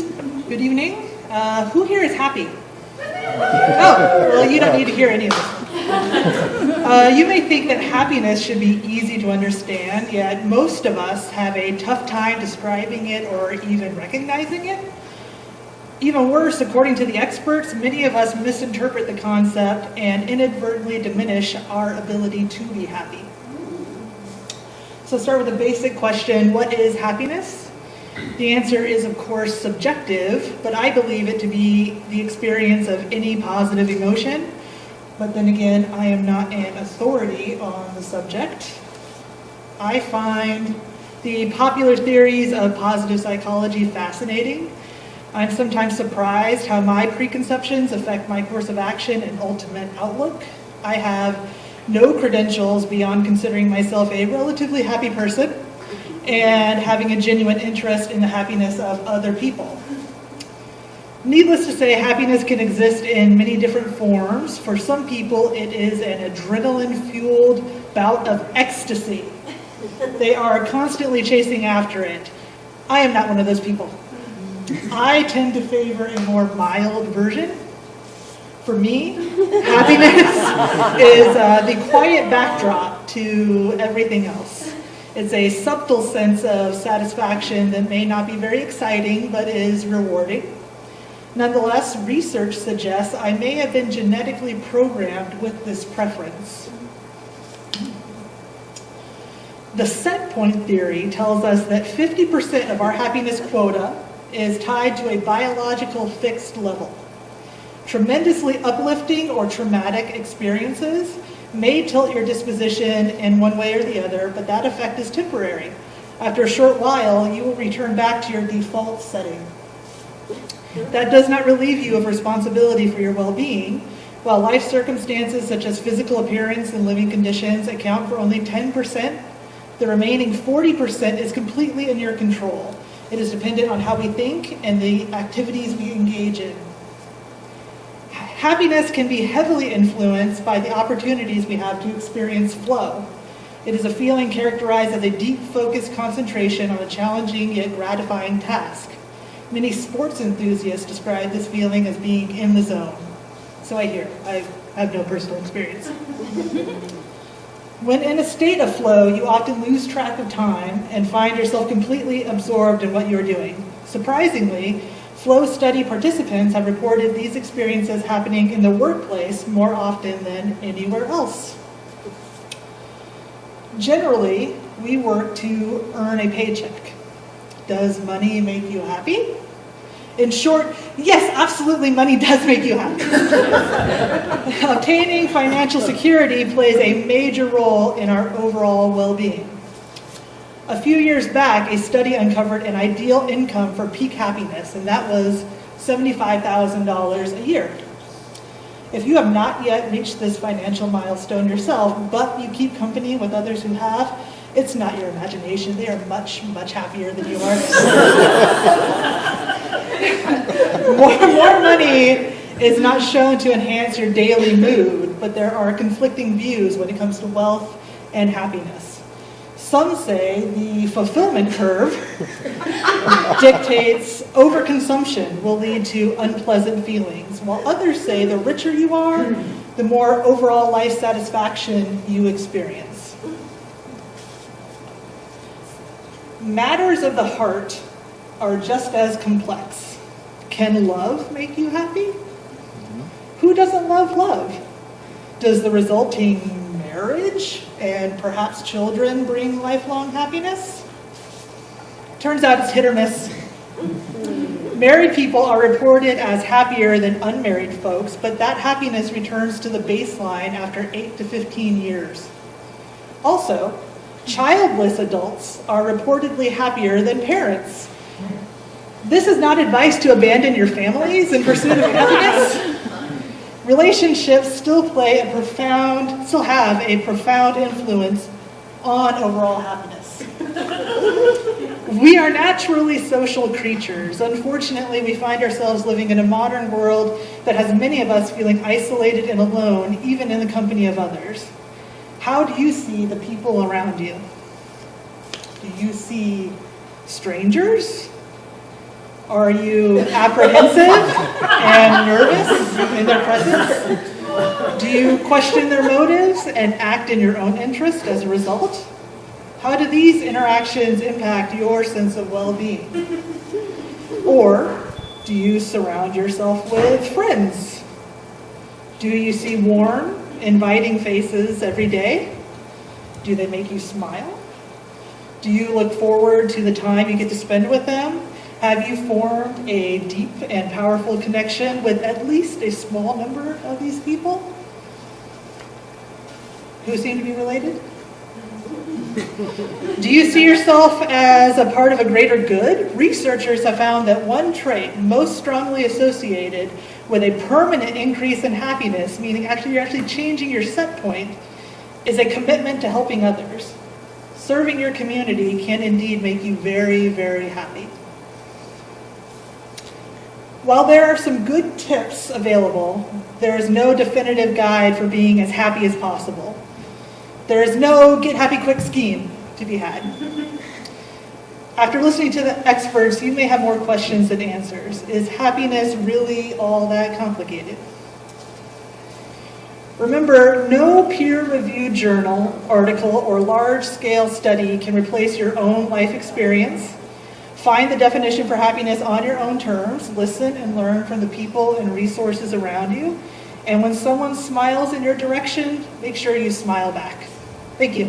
Good evening. Who here is happy? Oh, well, you don't need to hear any of this. You may think that happiness should be easy to understand, yet most of us have a tough time describing it or even recognizing it. Even worse, according to the experts, many of us misinterpret the concept and inadvertently diminish our ability to be happy. So let's start with a basic question: what is happiness? The answer is, of course, subjective, but I believe it to be the experience of any positive emotion. But then again, I am not an authority on the subject. I find the popular theories of positive psychology fascinating. I'm sometimes surprised how my preconceptions affect my course of action and ultimate outlook. I have no credentials beyond considering myself a relatively happy person and having a genuine interest in the happiness of other people. Needless to say, happiness can exist in many different forms. For some people, it is an adrenaline-fueled bout of ecstasy. They are constantly chasing after it. I am not one of those people. I tend to favor a more mild version. For me, happiness is the quiet backdrop to everything else. It's a subtle sense of satisfaction that may not be very exciting, but is rewarding. Nonetheless, research suggests I may have been genetically programmed with this preference. The set point theory tells us that 50% of our happiness quota is tied to a biological fixed level. Tremendously uplifting or traumatic experiences may tilt your disposition in one way or the other, but that effect is temporary. After a short while, you will return back to your default setting. That does not relieve you of responsibility for your well-being. While life circumstances such as physical appearance and living conditions account for only 10%, the remaining 40% is completely in your control. It is dependent on how we think and the activities we engage in. Happiness can be heavily influenced by the opportunities we have to experience flow. It is a feeling characterized as a deep focused concentration on a challenging yet gratifying task. Many sports enthusiasts describe this feeling as being in the zone. So I hear. I have no personal experience. When in a state of flow, you often lose track of time and find yourself completely absorbed in what you're doing. Surprisingly, flow study participants have reported these experiences happening in the workplace more often than anywhere else. Generally, we work to earn a paycheck. Does money make you happy? In short, yes, absolutely, money does make you happy. Obtaining financial security plays a major role in our overall well-being. A few years back, a study uncovered an ideal income for peak happiness, and that was $75,000 a year. If you have not yet reached this financial milestone yourself, but you keep company with others who have, it's not your imagination. They are much, much happier than you are. More money is not shown to enhance your daily mood, but there are conflicting views when it comes to wealth and happiness. Some say the fulfillment curve dictates overconsumption will lead to unpleasant feelings, while others say the richer you are, the more overall life satisfaction you experience. Matters of the heart are just as complex. Can love make you happy? Who doesn't love love? Does the resulting marriage and perhaps children bring lifelong happiness? Turns out it's hit or miss. Married people are reported as happier than unmarried folks, but that happiness returns to the baseline after 8 to 15 years. Also, childless adults are reportedly happier than parents. This is not advice to abandon your families in pursuit of happiness. Relationships still have a profound influence on overall happiness. We are naturally social creatures. Unfortunately, we find ourselves living in a modern world that has many of us feeling isolated and alone, even in the company of others. How do you see the people around you? Do you see strangers? Are you apprehensive and nervous in their presence? Do you question their motives and act in your own interest as a result? How do these interactions impact your sense of well-being? Or do you surround yourself with friends? Do you see warm, inviting faces every day? Do they make you smile? Do you look forward to the time you get to spend with them? Have you formed a deep and powerful connection with at least a small number of these people who seem to be related? Do you see yourself as a part of a greater good? Researchers have found that one trait most strongly associated with a permanent increase in happiness, meaning you're actually changing your set point, is a commitment to helping others. Serving your community can indeed make you very, very happy. While there are some good tips available, there is no definitive guide for being as happy as possible. There is no get happy quick scheme to be had. After listening to the experts, you may have more questions than answers. Is happiness really all that complicated? Remember, no peer-reviewed journal, article, or large-scale study can replace your own life experience. Find the definition for happiness on your own terms. Listen and learn from the people and resources around you. And when someone smiles in your direction, make sure you smile back. Thank you.